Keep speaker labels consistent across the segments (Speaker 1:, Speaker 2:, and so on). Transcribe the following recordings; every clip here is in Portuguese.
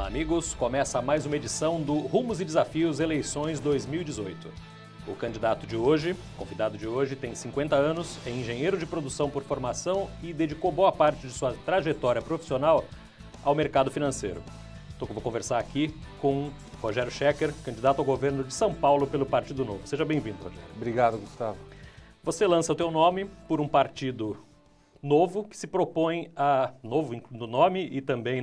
Speaker 1: Olá, amigos. Começa mais uma edição do Rumos e Desafios Eleições 2018. O candidato de hoje, convidado de hoje, tem 50 anos, é engenheiro de produção por formação e dedicou boa parte de sua trajetória profissional ao mercado financeiro. Vou conversar aqui com Rogério Schecker, candidato ao governo de São Paulo pelo Partido Novo. Seja bem-vindo, Rogério.
Speaker 2: Obrigado, Gustavo.
Speaker 1: Você lança o teu nome por um partido novo que se propõe a... novo no nome e também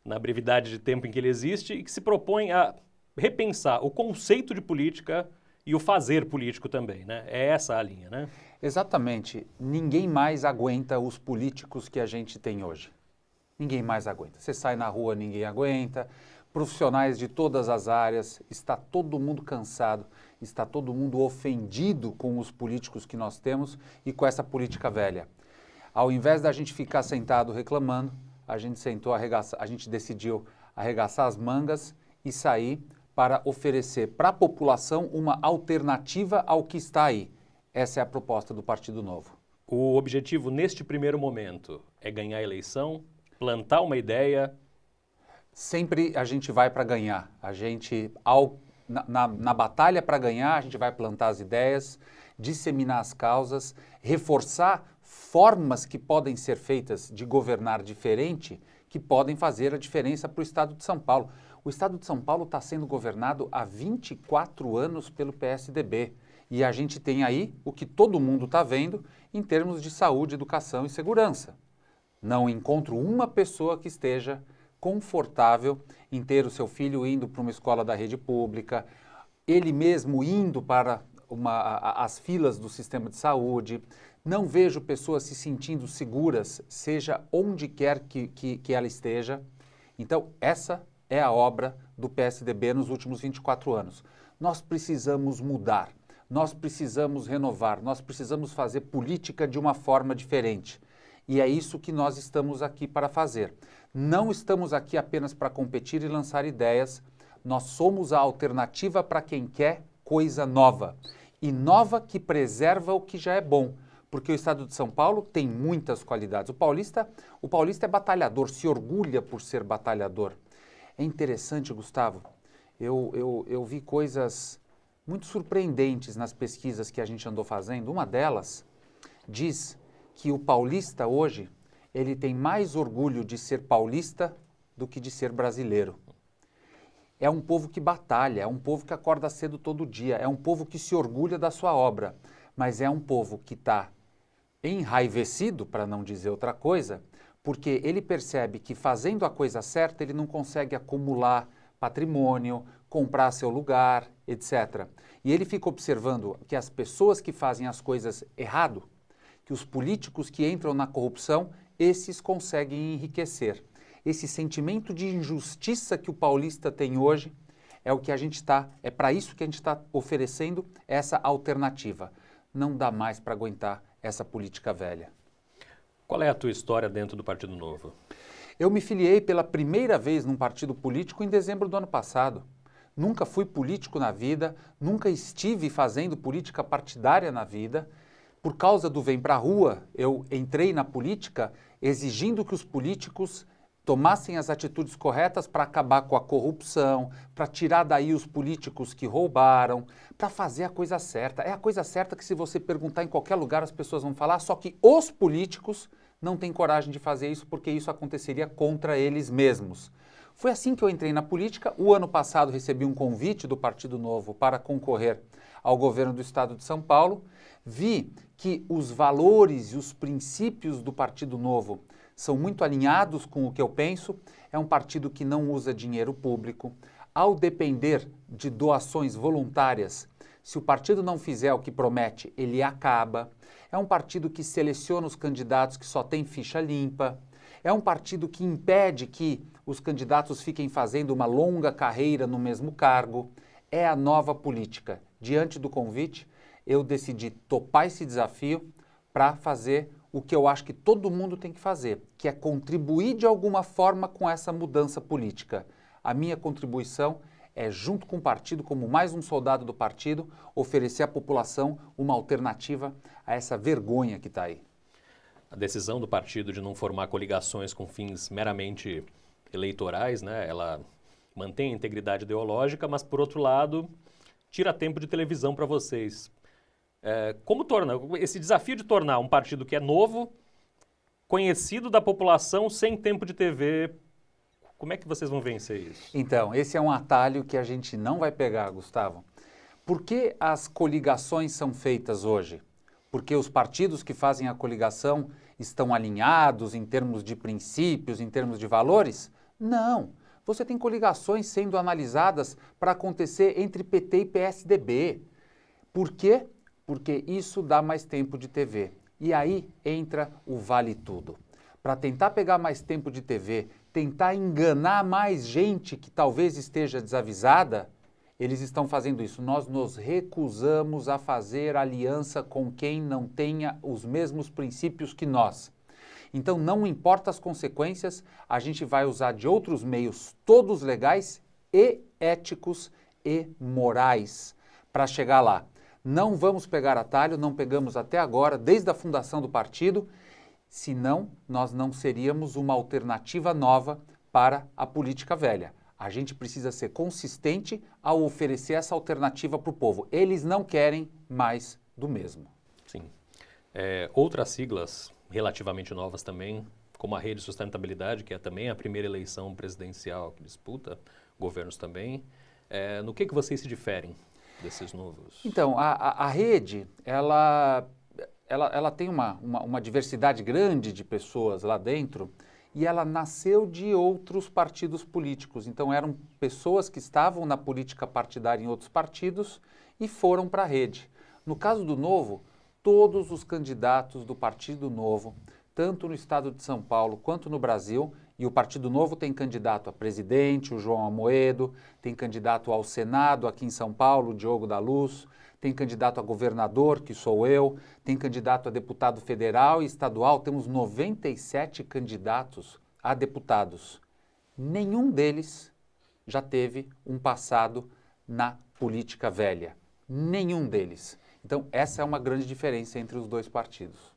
Speaker 1: na brevidade de tempo em que ele existe, e que se propõe a repensar o conceito de política e o fazer político também, né? É essa a linha, né?
Speaker 2: Exatamente. Ninguém mais aguenta os políticos que a gente tem hoje. Ninguém mais aguenta. Você sai na rua, ninguém aguenta. Profissionais de todas as áreas, está todo mundo cansado, está todo mundo ofendido com os políticos que nós temos e com essa política velha. Ao invés da gente ficar sentado reclamando, a gente decidiu arregaçar as mangas e sair para oferecer para a população uma alternativa ao que está aí. Essa é a proposta do Partido Novo.
Speaker 1: O objetivo neste primeiro momento é ganhar a eleição, plantar uma ideia.
Speaker 2: Sempre a gente vai para ganhar. Na batalha para ganhar, a gente vai plantar as ideias, disseminar as causas, reforçar formas que podem ser feitas de governar diferente, que podem fazer a diferença para o Estado de São Paulo. O Estado de São Paulo está sendo governado há 24 anos pelo PSDB. E a gente tem aí o que todo mundo está vendo em termos de saúde, educação e segurança. Não encontro uma pessoa que esteja confortável em ter o seu filho indo para uma escola da rede pública, ele mesmo indo para as filas do sistema de saúde. Não vejo pessoas se sentindo seguras, seja onde quer que ela esteja. Então, essa é a obra do PSDB nos últimos 24 anos. Nós precisamos mudar, nós precisamos renovar, nós precisamos fazer política de uma forma diferente. E é isso que nós estamos aqui para fazer. Não estamos aqui apenas para competir e lançar ideias, nós somos a alternativa para quem quer coisa nova. E nova que preserva o que já é bom. Porque o Estado de São Paulo tem muitas qualidades. O paulista é batalhador, se orgulha por ser batalhador. É interessante, Gustavo, eu vi coisas muito surpreendentes nas pesquisas que a gente andou fazendo. Uma delas diz que o paulista hoje, ele tem mais orgulho de ser paulista do que de ser brasileiro. É um povo que batalha, é um povo que acorda cedo todo dia, é um povo que se orgulha da sua obra, mas é um povo que está enraivecido, para não dizer outra coisa, porque ele percebe que fazendo a coisa certa ele não consegue acumular patrimônio, comprar seu lugar, etc. E ele fica observando que as pessoas que fazem as coisas errado, que os políticos que entram na corrupção, esses conseguem enriquecer. Esse sentimento de injustiça que o paulista tem hoje é o que a gente é para isso que a gente está oferecendo essa alternativa. Não dá mais para aguentar essa política velha.
Speaker 1: Qual é a tua história dentro do Partido Novo?
Speaker 2: Eu me filiei pela primeira vez num partido político em dezembro do ano passado. Nunca fui político na vida, nunca estive fazendo política partidária na vida. Por causa do Vem Pra Rua, eu entrei na política exigindo que os políticos tomassem as atitudes corretas para acabar com a corrupção, para tirar daí os políticos que roubaram, para fazer a coisa certa. É a coisa certa que se você perguntar em qualquer lugar as pessoas vão falar, só que os políticos não têm coragem de fazer isso porque isso aconteceria contra eles mesmos. Foi assim que eu entrei na política. O ano passado recebi um convite do Partido Novo para concorrer ao governo do Estado de São Paulo. Vi que os valores e os princípios do Partido Novo são muito alinhados com o que eu penso. É um partido que não usa dinheiro público. Ao depender de doações voluntárias, se o partido não fizer o que promete, ele acaba. É um partido que seleciona os candidatos que só tem ficha limpa. É um partido que impede que os candidatos fiquem fazendo uma longa carreira no mesmo cargo. É a nova política. Diante do convite, eu decidi topar esse desafio para fazer o que eu acho que todo mundo tem que fazer, que é contribuir de alguma forma com essa mudança política. A minha contribuição é, junto com o partido, como mais um soldado do partido, oferecer à população uma alternativa a essa vergonha que está aí.
Speaker 1: A decisão do partido de não formar coligações com fins meramente eleitorais, né? Ela mantém a integridade ideológica, mas, por outro lado, tira tempo de televisão para vocês. Como torna esse desafio de tornar um partido que é novo, conhecido da população, sem tempo de TV, como é que vocês vão vencer isso?
Speaker 2: Então, esse é um atalho que a gente não vai pegar, Gustavo. Por que as coligações são feitas hoje? Porque os partidos que fazem a coligação estão alinhados em termos de princípios, em termos de valores? Não. Você tem coligações sendo analisadas para acontecer entre PT e PSDB. Por quê? Porque isso dá mais tempo de TV. E aí entra o vale tudo. Para tentar pegar mais tempo de TV, tentar enganar mais gente que talvez esteja desavisada, eles estão fazendo isso. Nós nos recusamos a fazer aliança com quem não tenha os mesmos princípios que nós. Então, não importa as consequências, a gente vai usar de outros meios, todos legais e éticos e morais, para chegar lá. Não vamos pegar atalho, não pegamos até agora, desde a fundação do partido, senão nós não seríamos uma alternativa nova para a política velha. A gente precisa ser consistente ao oferecer essa alternativa para o povo. Eles não querem mais do mesmo.
Speaker 1: Sim. Outras siglas relativamente novas também, como a Rede Sustentabilidade, que é também a primeira eleição presidencial que disputa, governos também. No que vocês se diferem desses novos?
Speaker 2: Então, a rede, ela tem uma diversidade grande de pessoas lá dentro, e ela nasceu de outros partidos políticos. Então, eram pessoas que estavam na política partidária em outros partidos e foram para a rede. No caso do Novo, todos os candidatos do Partido Novo, tanto no estado de São Paulo quanto no Brasil, e o Partido Novo tem candidato a presidente, o João Amoedo, tem candidato ao Senado aqui em São Paulo, o Diogo da Luz, tem candidato a governador, que sou eu, tem candidato a deputado federal e estadual, temos 97 candidatos a deputados. Nenhum deles já teve um passado na política velha. Nenhum deles. Então, essa é uma grande diferença entre os dois partidos.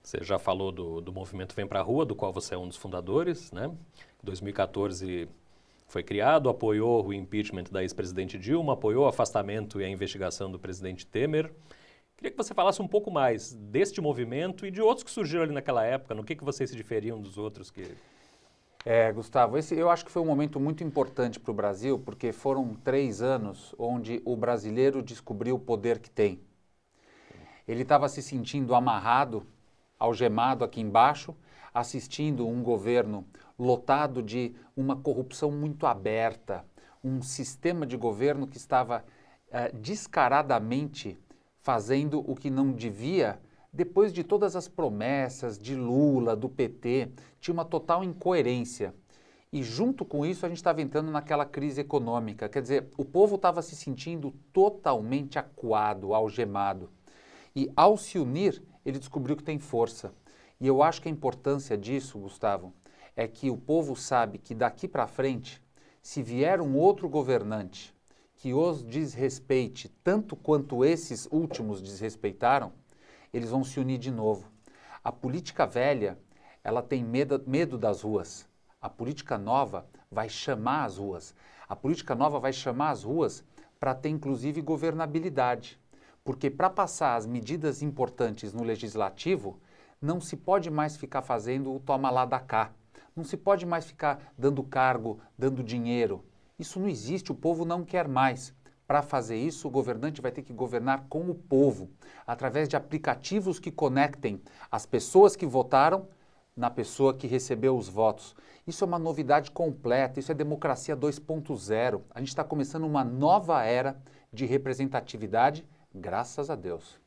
Speaker 1: Você já falou do movimento Vem Pra Rua, do qual você é um dos fundadores, né? Em 2014 foi criado, apoiou o impeachment da ex-presidente Dilma, apoiou o afastamento e a investigação do presidente Temer. Queria que você falasse um pouco mais deste movimento e de outros que surgiram ali naquela época, no que vocês se diferiam dos outros que...
Speaker 2: Gustavo, eu acho que foi um momento muito importante para o Brasil, porque foram 3 anos onde o brasileiro descobriu o poder que tem. Ele estava se sentindo amarrado, algemado aqui embaixo, assistindo um governo lotado de uma corrupção muito aberta, um sistema de governo que estava descaradamente fazendo o que não devia, depois de todas as promessas de Lula, do PT, tinha uma total incoerência. E junto com isso a gente estava entrando naquela crise econômica, quer dizer, o povo estava se sentindo totalmente acuado, algemado. E ao se unir, ele descobriu que tem força. E eu acho que a importância disso, Gustavo, é que o povo sabe que daqui para frente, se vier um outro governante que os desrespeite tanto quanto esses últimos desrespeitaram, eles vão se unir de novo. A política velha, ela tem medo das ruas. A política nova vai chamar as ruas. A política nova vai chamar as ruas para ter, inclusive, governabilidade. Porque para passar as medidas importantes no legislativo, não se pode mais ficar fazendo o toma lá da cá. Não se pode mais ficar dando cargo, dando dinheiro. Isso não existe, o povo não quer mais. Para fazer isso, o governante vai ter que governar com o povo, através de aplicativos que conectem as pessoas que votaram na pessoa que recebeu os votos. Isso é uma novidade completa, isso é democracia 2.0. A gente está começando uma nova era de representatividade, graças a Deus.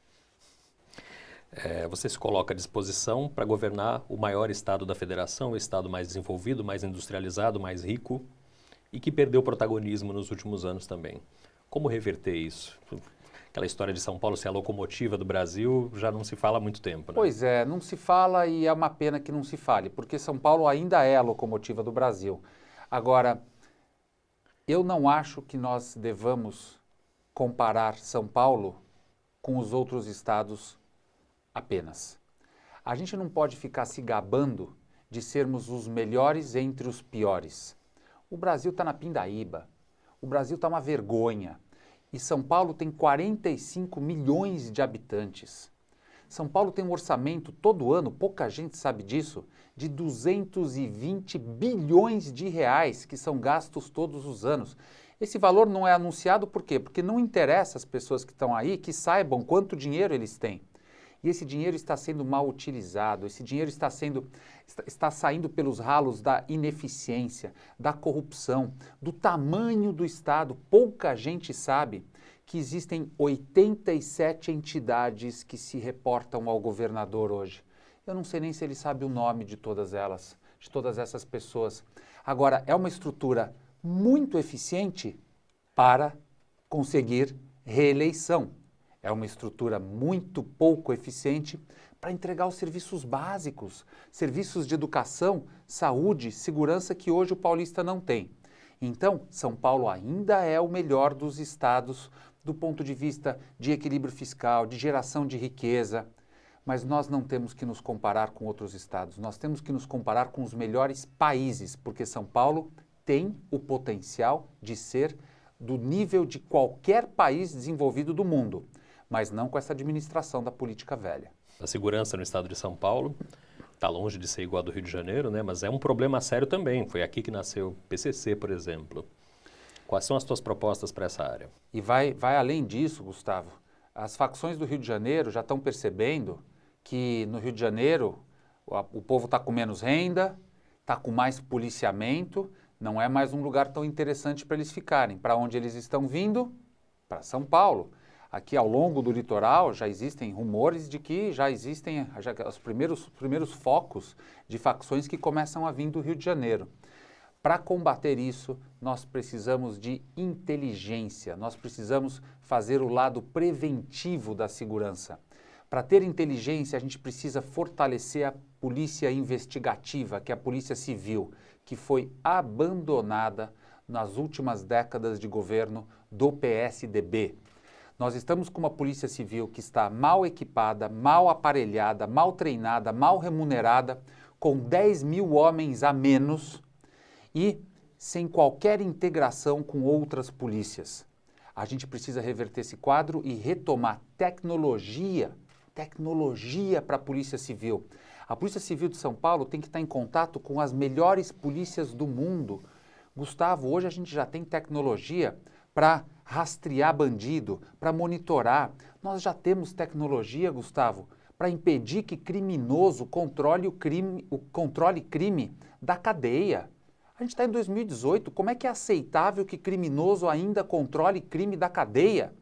Speaker 1: Você se coloca à disposição para governar o maior estado da federação, o estado mais desenvolvido, mais industrializado, mais rico e que perdeu protagonismo nos últimos anos também. Como reverter isso? Aquela história de São Paulo ser a locomotiva do Brasil já não se fala há muito tempo, né?
Speaker 2: Pois é, não se fala e é uma pena que não se fale, porque São Paulo ainda é a locomotiva do Brasil. Agora, eu não acho que nós devamos comparar São Paulo com os outros estados apenas. A gente não pode ficar se gabando de sermos os melhores entre os piores. O Brasil está na pindaíba, o Brasil está uma vergonha. E São Paulo tem 45 milhões de habitantes. São Paulo tem um orçamento todo ano, pouca gente sabe disso, de 220 bilhões de reais que são gastos todos os anos. Esse valor não é anunciado por quê? Porque não interessa as pessoas que estão aí que saibam quanto dinheiro eles têm. E esse dinheiro está sendo mal utilizado, esse dinheiro está saindo pelos ralos da ineficiência, da corrupção, do tamanho do Estado. Pouca gente sabe que existem 87 entidades que se reportam ao governador hoje. Eu não sei nem se ele sabe o nome de todas elas, de todas essas pessoas. Agora, é uma estrutura muito eficiente para conseguir reeleição. É uma estrutura muito pouco eficiente para entregar os serviços básicos, serviços de educação, saúde, segurança que hoje o paulista não tem. Então, São Paulo ainda é o melhor dos estados do ponto de vista de equilíbrio fiscal, de geração de riqueza, mas nós não temos que nos comparar com outros estados, nós temos que nos comparar com os melhores países, porque São Paulo tem o potencial de ser do nível de qualquer país desenvolvido do mundo, mas não com essa administração da política velha.
Speaker 1: A segurança no estado de São Paulo está longe de ser igual a do Rio de Janeiro, né? Mas é um problema sério também. Foi aqui que nasceu o PCC, por exemplo. Quais são as tuas propostas para essa área?
Speaker 2: E vai além disso, Gustavo. As facções do Rio de Janeiro já estão percebendo que no Rio de Janeiro o povo está com menos renda, está com mais policiamento, não é mais um lugar tão interessante para eles ficarem. Para onde eles estão vindo? Para São Paulo. Aqui ao longo do litoral já existem rumores de que já existem os primeiros focos de facções que começam a vir do Rio de Janeiro. Para combater isso, nós precisamos de inteligência, nós precisamos fazer o lado preventivo da segurança. Para ter inteligência, a gente precisa fortalecer a polícia investigativa, que é a polícia civil, que foi abandonada nas últimas décadas de governo do PSDB. Nós estamos com uma polícia civil que está mal equipada, mal aparelhada, mal treinada, mal remunerada, com 10 mil homens a menos e sem qualquer integração com outras polícias. A gente precisa reverter esse quadro e retomar tecnologia para a Polícia Civil. A Polícia Civil de São Paulo tem que estar em contato com as melhores polícias do mundo. Gustavo, hoje a gente já tem tecnologia para rastrear bandido, para monitorar. Nós já temos tecnologia, Gustavo, para impedir que criminoso controle crime da cadeia. A gente está em 2018, como é que é aceitável que criminoso ainda controle crime da cadeia?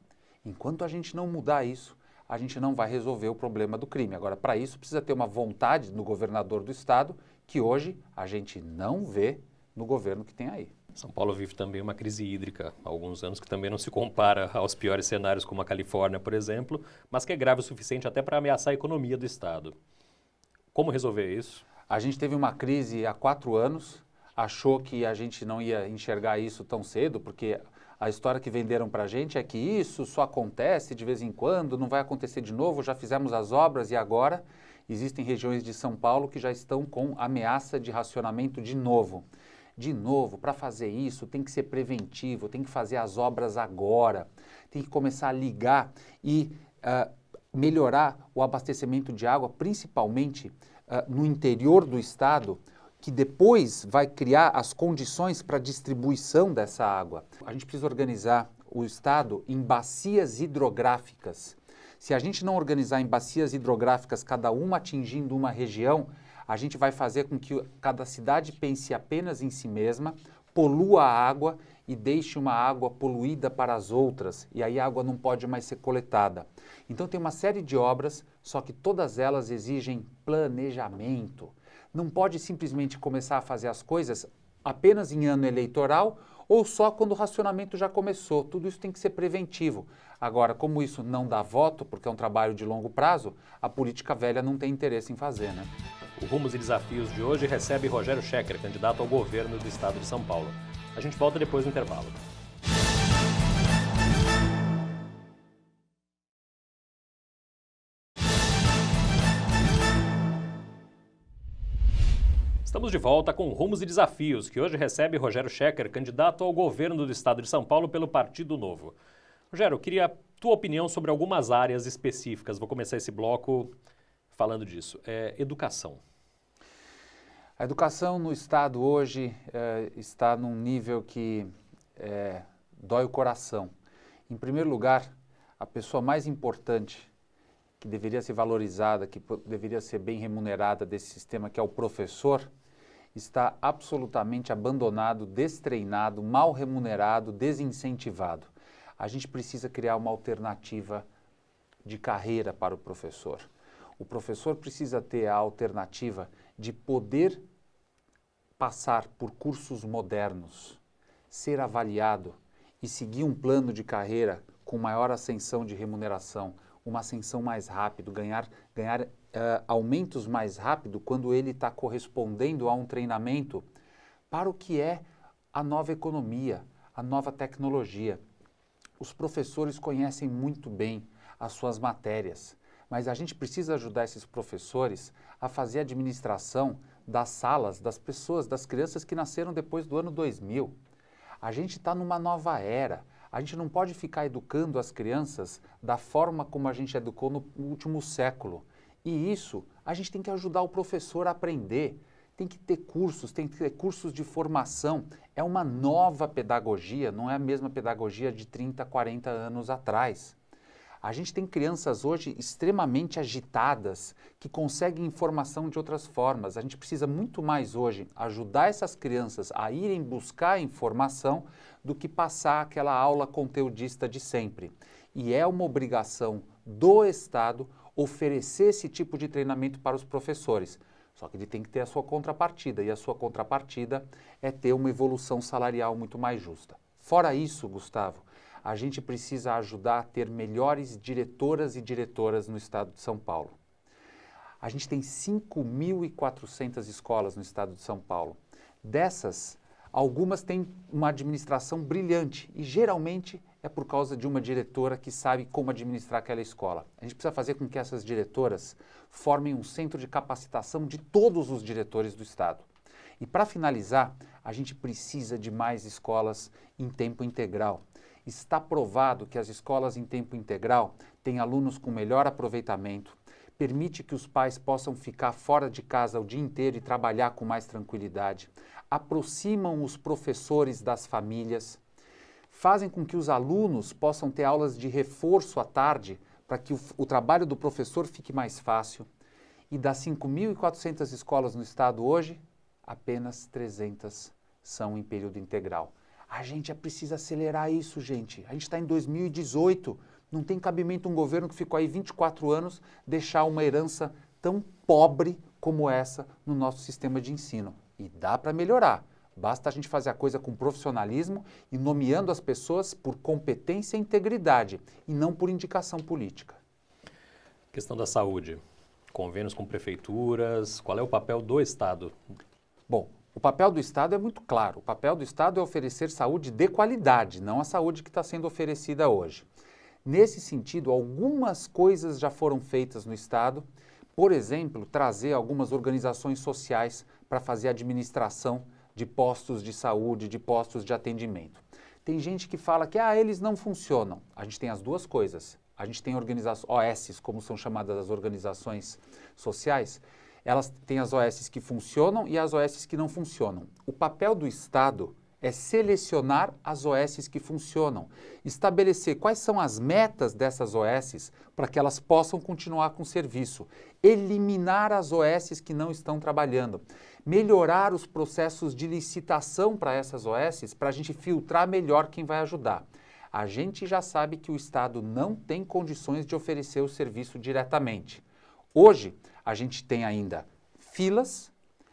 Speaker 2: Enquanto a gente não mudar isso, a gente não vai resolver o problema do crime. Agora, para isso, precisa ter uma vontade no governador do estado que hoje a gente não vê no governo que tem aí.
Speaker 1: São Paulo vive também uma crise hídrica há alguns anos que também não se compara aos piores cenários como a Califórnia, por exemplo, mas que é grave o suficiente até para ameaçar a economia do estado. Como resolver isso?
Speaker 2: A gente teve uma crise há 4 anos, achou que a gente não ia enxergar isso tão cedo, porque a história que venderam para a gente é que isso só acontece de vez em quando, não vai acontecer de novo, já fizemos as obras e agora existem regiões de São Paulo que já estão com ameaça de racionamento de novo. De novo, para fazer isso tem que ser preventivo, tem que fazer as obras agora, tem que começar a ligar e melhorar o abastecimento de água, principalmente no interior do estado, que depois vai criar as condições para a distribuição dessa água. A gente precisa organizar o estado em bacias hidrográficas. Se a gente não organizar em bacias hidrográficas, cada uma atingindo uma região, a gente vai fazer com que cada cidade pense apenas em si mesma, polua a água e deixe uma água poluída para as outras, e aí a água não pode mais ser coletada. Então tem uma série de obras, só que todas elas exigem planejamento. Não pode simplesmente começar a fazer as coisas apenas em ano eleitoral ou só quando o racionamento já começou. Tudo isso tem que ser preventivo. Agora, como isso não dá voto, porque é um trabalho de longo prazo, a política velha não tem interesse em fazer, né?
Speaker 1: O Rumos e Desafios de hoje recebe Rogério Schecker, candidato ao governo do estado de São Paulo. A gente volta depois do intervalo. Estamos de volta com Rumos e Desafios, que hoje recebe Rogério Schecker, candidato ao governo do estado de São Paulo pelo Partido Novo. Rogério, eu queria a tua opinião sobre algumas áreas específicas. Vou começar esse bloco falando disso. Educação.
Speaker 2: A educação no estado hoje está num nível que dói o coração. Em primeiro lugar, a pessoa mais importante que deveria ser valorizada, que deveria ser bem remunerada desse sistema, que é o professor, está absolutamente abandonado, destreinado, mal remunerado, desincentivado. A gente precisa criar uma alternativa de carreira para o professor. O professor precisa ter a alternativa de poder passar por cursos modernos, ser avaliado e seguir um plano de carreira com maior ascensão de remuneração, uma ascensão mais rápido, ganhar aumentos mais rápido quando ele está correspondendo a um treinamento para o que é a nova economia, a nova tecnologia. Os professores conhecem muito bem as suas matérias, mas a gente precisa ajudar esses professores a fazer a administração das salas, das pessoas, das crianças que nasceram depois do ano 2000. A gente está numa nova era. A gente não pode ficar educando as crianças da forma como a gente educou no último século. E isso, a gente tem que ajudar o professor a aprender. Tem que ter cursos de formação. É uma nova pedagogia, não é a mesma pedagogia de 30, 40 anos atrás. A gente tem crianças hoje extremamente agitadas, que conseguem informação de outras formas. A gente precisa muito mais hoje ajudar essas crianças a irem buscar informação do que passar aquela aula conteudista de sempre. E é uma obrigação do Estado oferecer esse tipo de treinamento para os professores. Só que ele tem que ter a sua contrapartida, e a sua contrapartida é ter uma evolução salarial muito mais justa. Fora isso, Gustavo, a gente precisa ajudar a ter melhores diretoras e diretoras no estado de São Paulo. A gente tem 5.400 escolas no estado de São Paulo. Dessas, algumas têm uma administração brilhante e geralmente é por causa de uma diretora que sabe como administrar aquela escola. A gente precisa fazer com que essas diretoras formem um centro de capacitação de todos os diretores do estado. E para finalizar, a gente precisa de mais escolas em tempo integral. Está provado que as escolas em tempo integral têm alunos com melhor aproveitamento, permite que os pais possam ficar fora de casa o dia inteiro e trabalhar com mais tranquilidade, aproximam os professores das famílias, fazem com que os alunos possam ter aulas de reforço à tarde para que o trabalho do professor fique mais fácil. E das 5.400 escolas no estado hoje, apenas 300 são em período integral. A gente precisa acelerar isso, gente. A gente está em 2018, não tem cabimento um governo que ficou aí 24 anos deixar uma herança tão pobre como essa no nosso sistema de ensino. E dá para melhorar. Basta a gente fazer a coisa com profissionalismo e nomeando as pessoas por competência e integridade, e não por indicação política.
Speaker 1: Questão da saúde. Convênios com prefeituras, qual é o papel do Estado?
Speaker 2: Bom, o papel do Estado é muito claro. O papel do Estado é oferecer saúde de qualidade, não a saúde que está sendo oferecida hoje. Nesse sentido, algumas coisas já foram feitas no Estado. Por exemplo, trazer algumas organizações sociais para fazer a administração de postos de saúde, de postos de atendimento. Tem gente que fala que eles não funcionam. A gente tem as duas coisas. A gente tem organizações, OS, como são chamadas as organizações sociais. Elas têm as OS que funcionam e as OS que não funcionam. O papel do Estado é selecionar as OS que funcionam, estabelecer quais são as metas dessas OS para que elas possam continuar com o serviço, eliminar as OS que não estão trabalhando, melhorar os processos de licitação para essas OS para a gente filtrar melhor quem vai ajudar. A gente já sabe que o Estado não tem condições de oferecer o serviço diretamente. Hoje, a gente tem ainda filas,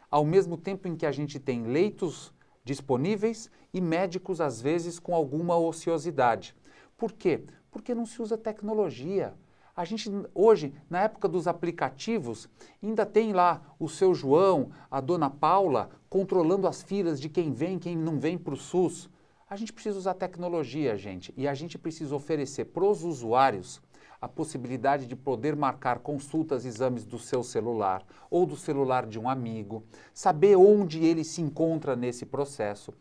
Speaker 2: ao mesmo tempo em que a gente tem leitos disponíveis e médicos, às vezes, com alguma ociosidade. Por quê? Porque não se usa tecnologia. A gente, hoje, na época dos aplicativos, ainda tem lá o seu João, a dona Paula, controlando as filas de quem vem, quem não vem para o SUS. A gente precisa usar tecnologia, gente, e a gente precisa oferecer para os usuários a possibilidade de poder marcar consultas, exames do seu celular ou do celular de um amigo, saber onde ele se encontra nesse processo.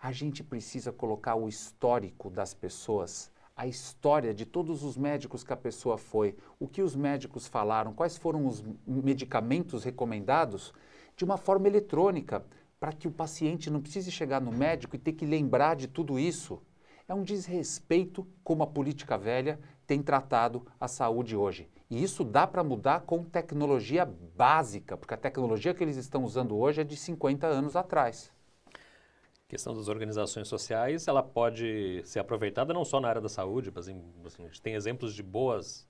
Speaker 2: A gente precisa colocar o histórico das pessoas, a história de todos os médicos que a pessoa foi, o que os médicos falaram, quais foram os medicamentos recomendados, de uma forma eletrônica, para que o paciente não precise chegar no médico e ter que lembrar de tudo isso. É um desrespeito como a política velha tem tratado a saúde hoje. E isso dá para mudar com tecnologia básica, porque a tecnologia que eles estão usando hoje é de 50 anos atrás.
Speaker 1: A questão das organizações sociais, ela pode ser aproveitada não só na área da saúde, mas assim, a gente tem exemplos de boas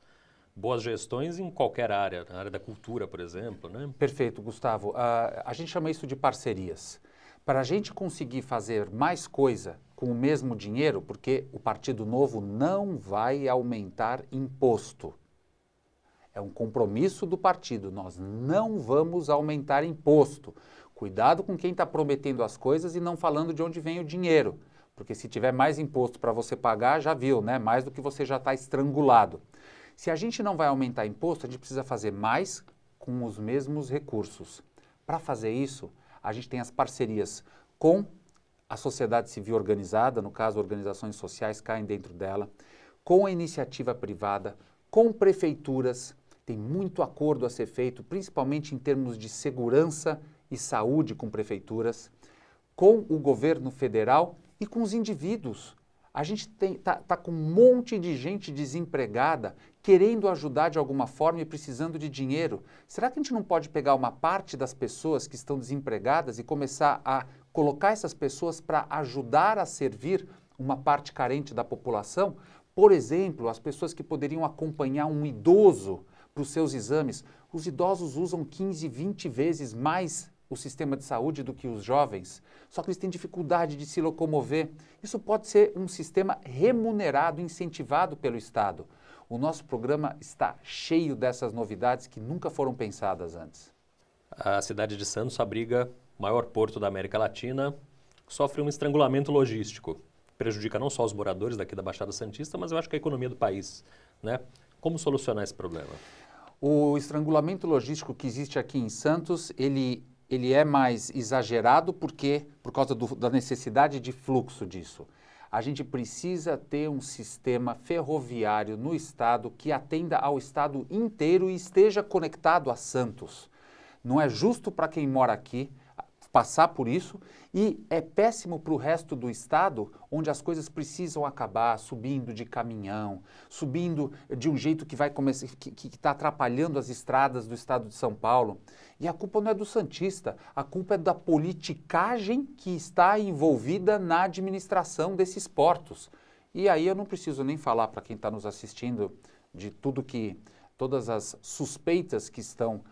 Speaker 1: gestões em qualquer área, na área da cultura, por exemplo, né?
Speaker 2: Perfeito, Gustavo. A gente chama isso de parcerias. Para a gente conseguir fazer mais coisa com o mesmo dinheiro, porque o Partido Novo não vai aumentar imposto. É um compromisso do partido, nós não vamos aumentar imposto. Cuidado com quem está prometendo as coisas e não falando de onde vem o dinheiro, porque se tiver mais imposto para você pagar, já viu, né? Mais do que você já está estrangulado. Se a gente não vai aumentar imposto, a gente precisa fazer mais com os mesmos recursos. Para fazer isso, a gente tem as parcerias com a sociedade civil organizada, no caso, organizações sociais caem dentro dela, com a iniciativa privada, com prefeituras. Tem muito acordo a ser feito, principalmente em termos de segurança e saúde com prefeituras, com o governo federal e com os indivíduos. A gente tá com um monte de gente desempregada, querendo ajudar de alguma forma e precisando de dinheiro. Será que a gente não pode pegar uma parte das pessoas que estão desempregadas e começar a colocar essas pessoas para ajudar a servir uma parte carente da população? Por exemplo, as pessoas que poderiam acompanhar um idoso para os seus exames. Os idosos usam 15, 20 vezes mais o sistema de saúde do que os jovens, só que eles têm dificuldade de se locomover. Isso pode ser um sistema remunerado, incentivado pelo Estado. O nosso programa está cheio dessas novidades que nunca foram pensadas antes.
Speaker 1: A cidade de Santos abriga o maior porto da América Latina, sofre um estrangulamento logístico. Prejudica não só os moradores daqui da Baixada Santista, mas eu acho que a economia do país, né? Como solucionar esse problema?
Speaker 2: O estrangulamento logístico que existe aqui em Santos, ele é mais exagerado por causa da necessidade de fluxo disso. A gente precisa ter um sistema ferroviário no estado que atenda ao estado inteiro e esteja conectado a Santos. Não é justo para quem mora aqui passar por isso e é péssimo para o resto do estado, onde as coisas precisam acabar, subindo de caminhão, subindo de um jeito que vai começar, que está atrapalhando as estradas do estado de São Paulo. E a culpa não é do santista, a culpa é da politicagem que está envolvida na administração desses portos. E aí eu não preciso nem falar para quem está nos assistindo de todas as suspeitas que estão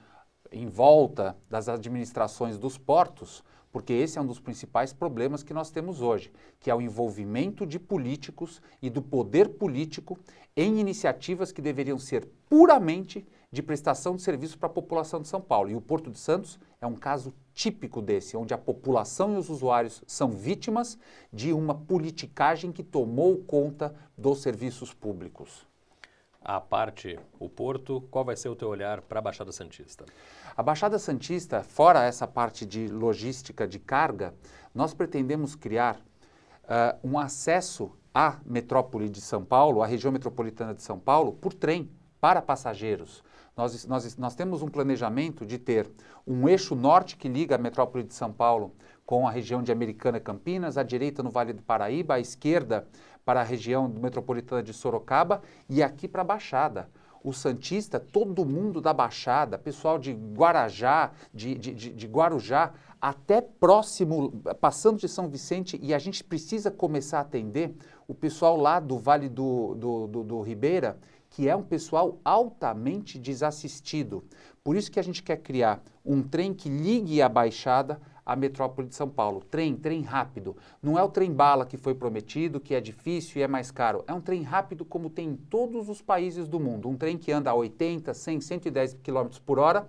Speaker 2: em volta das administrações dos portos, porque esse é um dos principais problemas que nós temos hoje, que é o envolvimento de políticos e do poder político em iniciativas que deveriam ser puramente de prestação de serviço para a população de São Paulo. E o Porto de Santos é um caso típico desse, onde a população e os usuários são vítimas de uma politicagem que tomou conta dos serviços públicos.
Speaker 1: A parte, o Porto, qual vai ser o teu olhar para a Baixada Santista?
Speaker 2: A Baixada Santista, fora essa parte de logística de carga, nós pretendemos criar um acesso à metrópole de São Paulo, à região metropolitana de São Paulo, por trem, para passageiros. Nós temos um planejamento de ter um eixo norte que liga a metrópole de São Paulo com a região de Americana e Campinas, à direita no Vale do Paraíba, à esquerda para a região metropolitana de Sorocaba e aqui para a Baixada. O santista, todo mundo da Baixada, pessoal de Guarajá, de Guarujá, até próximo, passando de São Vicente, e a gente precisa começar a atender o pessoal lá do Vale do Ribeira, que é um pessoal altamente desassistido. Por isso que a gente quer criar um trem que ligue a Baixada à metrópole de São Paulo. Trem rápido. Não é o trem-bala que foi prometido, que é difícil e é mais caro. É um trem rápido como tem em todos os países do mundo. Um trem que anda a 80, 100, 110 km por hora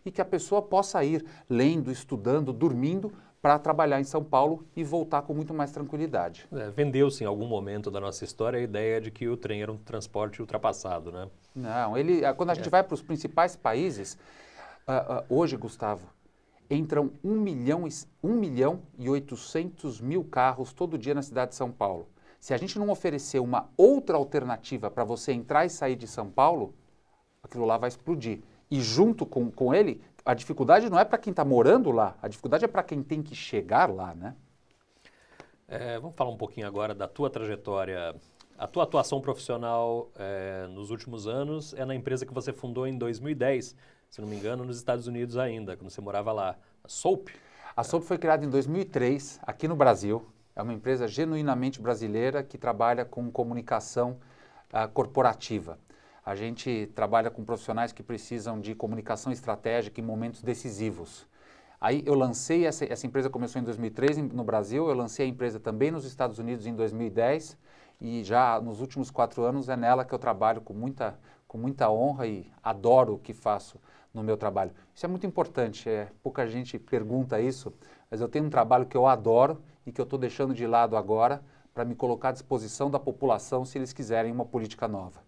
Speaker 2: e que a pessoa possa ir lendo, estudando, dormindo para trabalhar em São Paulo e voltar com muito mais tranquilidade.
Speaker 1: Vendeu-se em algum momento da nossa história a ideia de que o trem era um transporte ultrapassado, né?
Speaker 2: Não, quando a gente vai para os principais países, hoje, Gustavo, entram 1 milhão e 800 mil carros todo dia na cidade de São Paulo. Se a gente não oferecer uma outra alternativa para você entrar e sair de São Paulo, aquilo lá vai explodir. E junto com ele, a dificuldade não é para quem está morando lá, a dificuldade é para quem tem que chegar lá, né?
Speaker 1: Vamos falar um pouquinho agora da tua trajetória. A tua atuação profissional nos últimos anos é na empresa que você fundou em 2010, se não me engano, nos Estados Unidos ainda, quando você morava lá. A Soap?
Speaker 2: A Soap foi criada em 2003, aqui no Brasil. É uma empresa genuinamente brasileira que trabalha com comunicação corporativa. A gente trabalha com profissionais que precisam de comunicação estratégica em momentos decisivos. Aí eu lancei, essa empresa começou em 2003 no Brasil, eu lancei a empresa também nos Estados Unidos em 2010 e já nos últimos 4 anos é nela que eu trabalho com muita honra e adoro o que faço no meu trabalho. Isso é muito importante, pouca gente pergunta isso, mas eu tenho um trabalho que eu adoro e que eu estou deixando de lado agora para me colocar à disposição da população se eles quiserem uma política nova.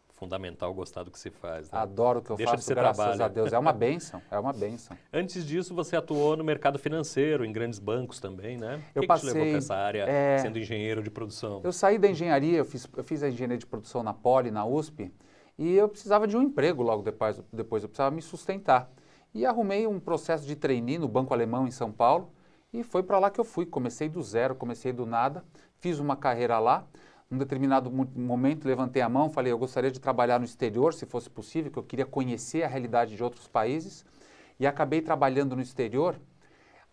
Speaker 1: Fundamental gostar do que se faz. Né?
Speaker 2: Adoro o que eu
Speaker 1: Deixa
Speaker 2: faço,
Speaker 1: de ser
Speaker 2: graças
Speaker 1: trabalho.
Speaker 2: a Deus. É uma bênção, é uma bênção.
Speaker 1: Antes disso, você atuou no mercado financeiro, em grandes bancos também, né? O que te levou para essa área, sendo engenheiro de produção?
Speaker 2: Eu saí da engenharia, eu fiz a engenharia de produção na Poli, na USP, e eu precisava de um emprego logo depois eu precisava me sustentar. E arrumei um processo de trainee no Banco Alemão em São Paulo, e foi para lá que eu fui. Comecei do zero, comecei do nada, fiz uma carreira lá. Num determinado momento, levantei a mão, falei, eu gostaria de trabalhar no exterior, se fosse possível, que eu queria conhecer a realidade de outros países. E acabei trabalhando no exterior,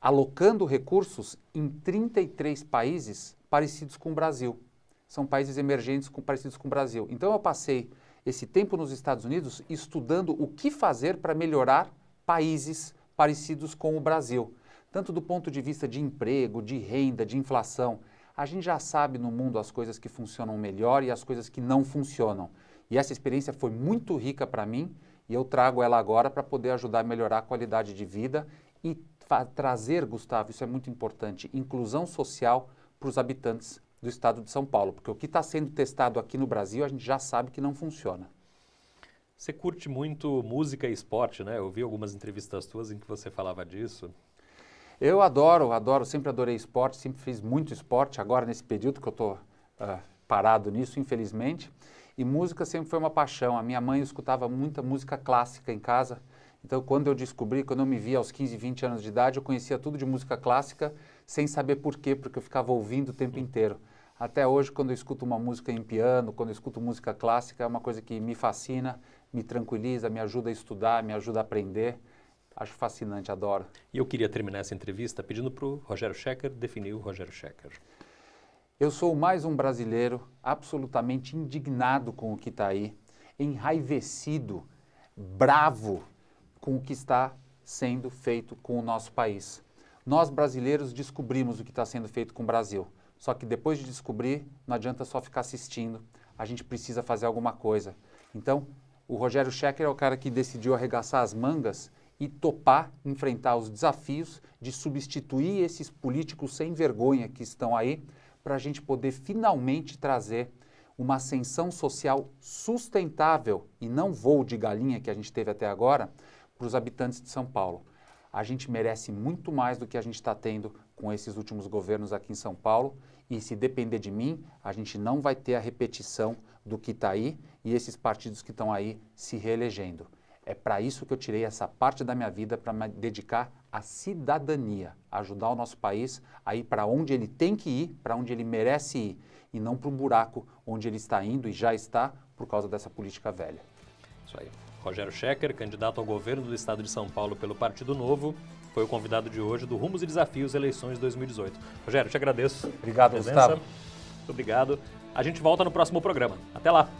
Speaker 2: alocando recursos em 33 países parecidos com o Brasil. São países emergentes parecidos com o Brasil. Então, eu passei esse tempo nos Estados Unidos estudando o que fazer para melhorar países parecidos com o Brasil. Tanto do ponto de vista de emprego, de renda, de inflação. A gente já sabe no mundo as coisas que funcionam melhor e as coisas que não funcionam. E essa experiência foi muito rica para mim e eu trago ela agora para poder ajudar a melhorar a qualidade de vida e trazer, Gustavo, isso é muito importante, inclusão social para os habitantes do estado de São Paulo. Porque o que está sendo testado aqui no Brasil a gente já sabe que não funciona.
Speaker 1: Você curte muito música e esporte, né? Eu vi algumas entrevistas tuas em que você falava disso.
Speaker 2: Eu adoro, sempre adorei esporte, sempre fiz muito esporte, agora nesse período que eu estou parado nisso, infelizmente. E música sempre foi uma paixão. A minha mãe escutava muita música clássica em casa. Então, quando eu me via aos 15, 20 anos de idade, eu conhecia tudo de música clássica, sem saber por quê, porque eu ficava ouvindo o tempo inteiro. Até hoje, quando eu escuto uma música em piano, quando eu escuto música clássica, é uma coisa que me fascina, me tranquiliza, me ajuda a estudar, me ajuda a aprender. Acho fascinante, adoro.
Speaker 1: E eu queria terminar essa entrevista pedindo para o Rogério Schecker definir o Rogério Schecker.
Speaker 2: Eu sou mais um brasileiro absolutamente indignado com o que está aí, enraivecido, bravo com o que está sendo feito com o nosso país. Nós, brasileiros, descobrimos o que está sendo feito com o Brasil. Só que depois de descobrir, não adianta só ficar assistindo. A gente precisa fazer alguma coisa. Então, o Rogério Schecker é o cara que decidiu arregaçar as mangas e topar enfrentar os desafios de substituir esses políticos sem vergonha que estão aí para a gente poder finalmente trazer uma ascensão social sustentável e não voo de galinha que a gente teve até agora para os habitantes de São Paulo. A gente merece muito mais do que a gente está tendo com esses últimos governos aqui em São Paulo e se depender de mim, a gente não vai ter a repetição do que está aí e esses partidos que estão aí se reelegendo. É para isso que eu tirei essa parte da minha vida para me dedicar à cidadania, ajudar o nosso país a ir para onde ele tem que ir, para onde ele merece ir, e não para um buraco onde ele está indo e já está por causa dessa política velha.
Speaker 1: Isso aí. Rogério Schecker, candidato ao governo do estado de São Paulo pelo Partido Novo, foi o convidado de hoje do Rumos e Desafios Eleições 2018. Rogério, te agradeço.
Speaker 2: Obrigado, Gustavo.
Speaker 1: Muito obrigado. A gente volta no próximo programa. Até lá!